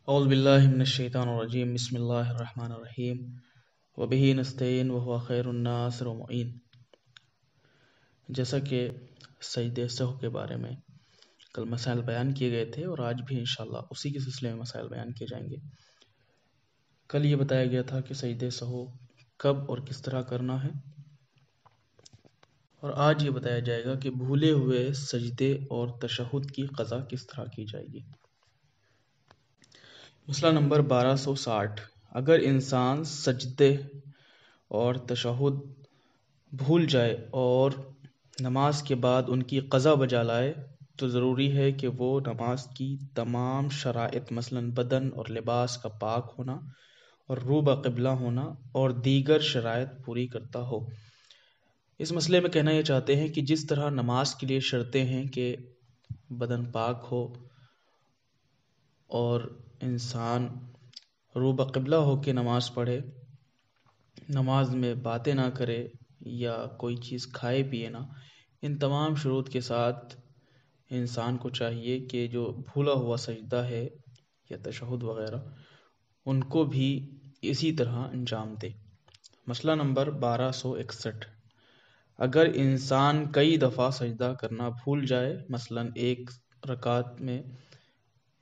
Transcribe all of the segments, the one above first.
اعوذ باللہ من الشیطان الرجیم بسم اللہ الرحمن الرحیم وبہ نستعین وہو خیر الناصر و معین۔ جیسا کہ سجدہ سہو کے بارے میں کل مسائل بیان کیے گئے تھے اور آج بھی انشاءاللہ اسی کے سلسلے میں مسائل بیان کیے جائیں گے۔ کل یہ بتایا گیا تھا کہ سجدہ سہو کب اور کس طرح کرنا ہے، اور آج یہ بتایا جائے گا کہ بھولے ہوئے سجدے اور تشہد کی قضا کس طرح کی جائے گی۔ مسئلہ نمبر 1260، اگر انسان سجدے اور تشہد بھول جائے اور نماز کے بعد ان کی قضا بجا لائے تو ضروری ہے کہ وہ نماز کی تمام شرائط مثلا بدن اور لباس کا پاک ہونا اور رو بقبلہ ہونا اور دیگر شرائط پوری کرتا ہو۔ اس مسئلے میں کہنا یہ چاہتے ہیں کہ جس طرح نماز کے لیے شرطیں ہیں کہ بدن پاک ہو اور انسان رو بقبلہ ہو کے نماز پڑھے، نماز میں باتیں نہ کرے یا کوئی چیز کھائے پیے نہ، ان تمام شروط کے ساتھ انسان کو چاہیے کہ جو بھولا ہوا سجدہ ہے یا تشہد وغیرہ ان کو بھی اسی طرح انجام دے۔ مسئلہ نمبر 1261، اگر انسان کئی دفعہ سجدہ کرنا بھول جائے، مثلا ایک رکعت میں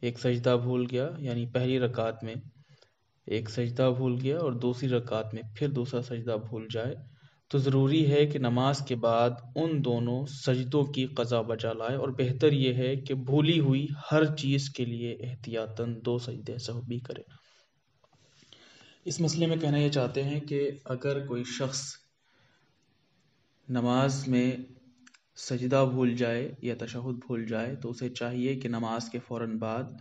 ایک سجدہ بھول گیا، یعنی پہلی رکعت میں ایک سجدہ بھول گیا اور دوسری رکعت میں پھر دوسرا سجدہ بھول جائے، تو ضروری ہے کہ نماز کے بعد ان دونوں سجدوں کی قضا بجا لائے، اور بہتر یہ ہے کہ بھولی ہوئی ہر چیز کے لیے احتیاطاً 2 سجدے سہو بھی کرے۔ اس مسئلے میں کہنا یہ چاہتے ہیں کہ اگر کوئی شخص نماز میں سجدہ بھول جائے یا تشہد بھول جائے تو اسے چاہیے کہ نماز کے فوراً بعد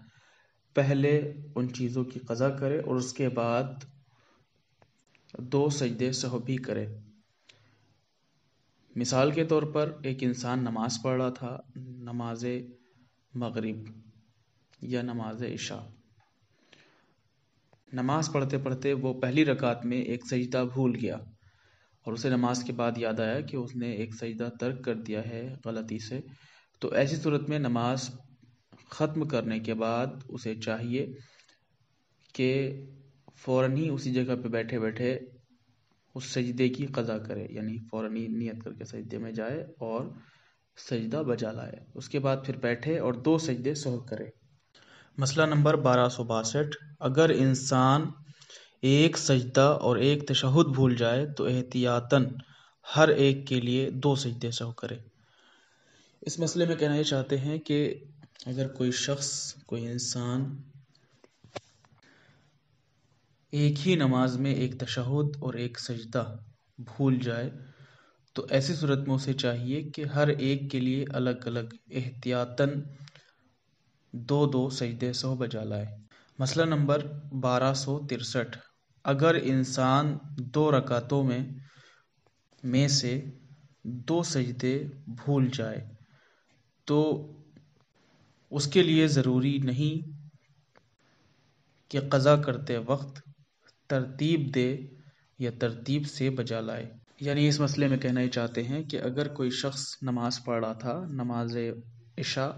پہلے ان چیزوں کی قضا کرے اور اس کے بعد 2 سجدے سہو بھی کرے۔ مثال کے طور پر ایک انسان نماز پڑھ رہا تھا، نماز مغرب یا نماز عشاء، نماز پڑھتے پڑھتے وہ پہلی رکعت میں ایک سجدہ بھول گیا اور اسے نماز کے بعد یاد آیا کہ اس نے ایک سجدہ ترک کر دیا ہے غلطی سے، تو ایسی صورت میں نماز ختم کرنے کے بعد اسے چاہیے کہ فوراً ہی اسی جگہ پہ بیٹھے بیٹھے اس سجدے کی قضا کرے، یعنی فوراً ہی نیت کر کے سجدے میں جائے اور سجدہ بجا لائے، اس کے بعد پھر بیٹھے اور 2 سجدے سہو کرے۔ مسئلہ نمبر 1262، اگر انسان ایک سجدہ اور ایک تشہد بھول جائے تو احتیاطاً ہر ایک کے لیے 2 سجدے سہو کرے۔ اس مسئلے میں کہنا یہ چاہتے ہیں کہ اگر کوئی شخص، کوئی انسان ایک ہی نماز میں ایک تشہد اور ایک سجدہ بھول جائے تو ایسی صورت میں اسے چاہیے کہ ہر ایک کے لیے الگ الگ احتیاطاً 2 سجدے سہو بجا لائے۔ مسئلہ نمبر 1263، اگر انسان 2 رکعتوں میں سے 2 سجدے بھول جائے تو اس کے لیے ضروری نہیں کہ قضا کرتے وقت ترتیب دے یا ترتیب سے بجا لائے۔ یعنی اس مسئلے میں کہنا یہ چاہتے ہیں کہ اگر کوئی شخص نماز پڑھ رہا تھا، نماز عشاء،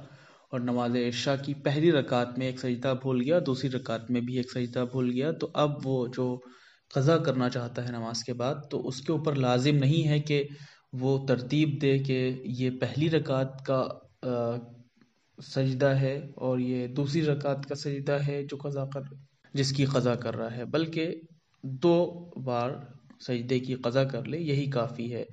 اور نماز عشاء کی پہلی رکعت میں ایک سجدہ بھول گیا، دوسری رکعت میں بھی ایک سجدہ بھول گیا، تو اب وہ جو قضا کرنا چاہتا ہے نماز کے بعد تو اس کے اوپر لازم نہیں ہے کہ وہ ترتیب دے کہ یہ پہلی رکعت کا سجدہ ہے اور یہ دوسری رکعت کا سجدہ ہے جس کی قضا کر رہا ہے، بلکہ 2 بار سجدے کی قضا کر لے، یہی کافی ہے۔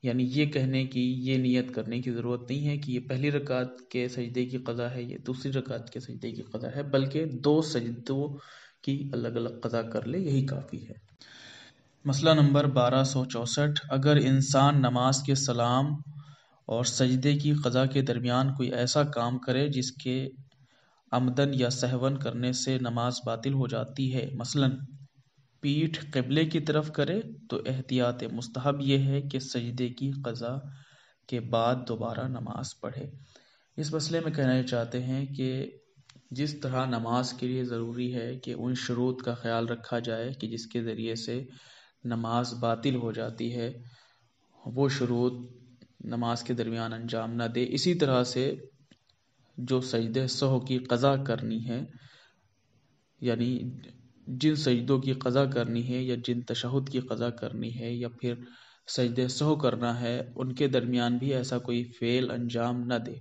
یعنی یہ کہنے کی، یہ نیت کرنے کی ضرورت نہیں ہے کہ یہ پہلی رکعت کے سجدے کی قضا ہے، یہ دوسری رکعت کے سجدے کی قضا ہے، بلکہ 2 سجدوں کی الگ الگ قضا کر لے، یہی کافی ہے۔ مسئلہ نمبر 1264، اگر انسان نماز کے سلام اور سجدے کی قضا کے درمیان کوئی ایسا کام کرے جس کے عمدن یا سہون کرنے سے نماز باطل ہو جاتی ہے، مثلا پیٹھ قبلے کی طرف کرے، تو احتیاط مستحب یہ ہے کہ سجدے کی قضا کے بعد دوبارہ نماز پڑھے۔ اس مسئلے میں کہنا یہ چاہتے ہیں کہ جس طرح نماز کے لیے ضروری ہے کہ ان شروط کا خیال رکھا جائے کہ جس کے ذریعے سے نماز باطل ہو جاتی ہے، وہ شروط نماز کے درمیان انجام نہ دے، اسی طرح سے جو سجدہ سہو کی قضا کرنی ہے یعنی جن سجدوں کی قضا کرنی ہے یا جن تشہد کی قضا کرنی ہے یا پھر سجدے سہو کرنا ہے، ان کے درمیان بھی ایسا کوئی فعل انجام نہ دے،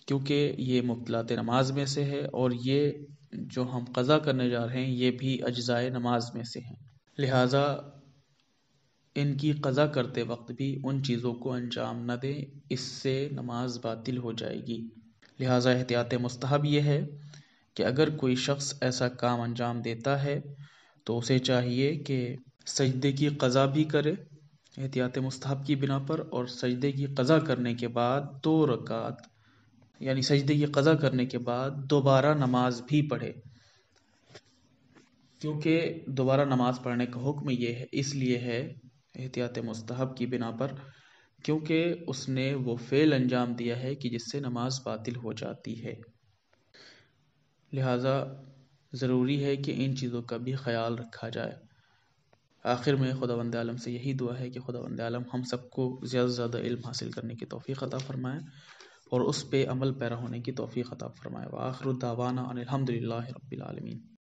کیونکہ یہ مبطلات نماز میں سے ہے، اور یہ جو ہم قضا کرنے جا رہے ہیں یہ بھی اجزائے نماز میں سے ہیں، لہٰذا ان کی قضا کرتے وقت بھی ان چیزوں کو انجام نہ دیں، اس سے نماز باطل ہو جائے گی۔ لہٰذا احتیاط مستحب یہ ہے کہ اگر کوئی شخص ایسا کام انجام دیتا ہے تو اسے چاہیے کہ سجدے کی قضا بھی کرے احتیاط مستحب کی بنا پر، اور سجدے کی قضا کرنے کے بعد 2 رکعت، یعنی سجدے کی قضا کرنے کے بعد دوبارہ نماز بھی پڑھے، کیونکہ دوبارہ نماز پڑھنے کا حکم یہ ہے، اس لیے ہے احتیاط مستحب کی بنا پر، کیونکہ اس نے وہ فعل انجام دیا ہے کہ جس سے نماز باطل ہو جاتی ہے۔ لہٰذا ضروری ہے کہ ان چیزوں کا بھی خیال رکھا جائے۔ آخر میں خداوند عالم سے یہی دعا ہے کہ خداوند عالم ہم سب کو زیادہ سے زیادہ علم حاصل کرنے کی توفیق عطا فرمائے اور اس پہ عمل پیرا ہونے کی توفیق عطا فرمائے۔ وآخر دعوانا ان الحمد للہ رب العالمین۔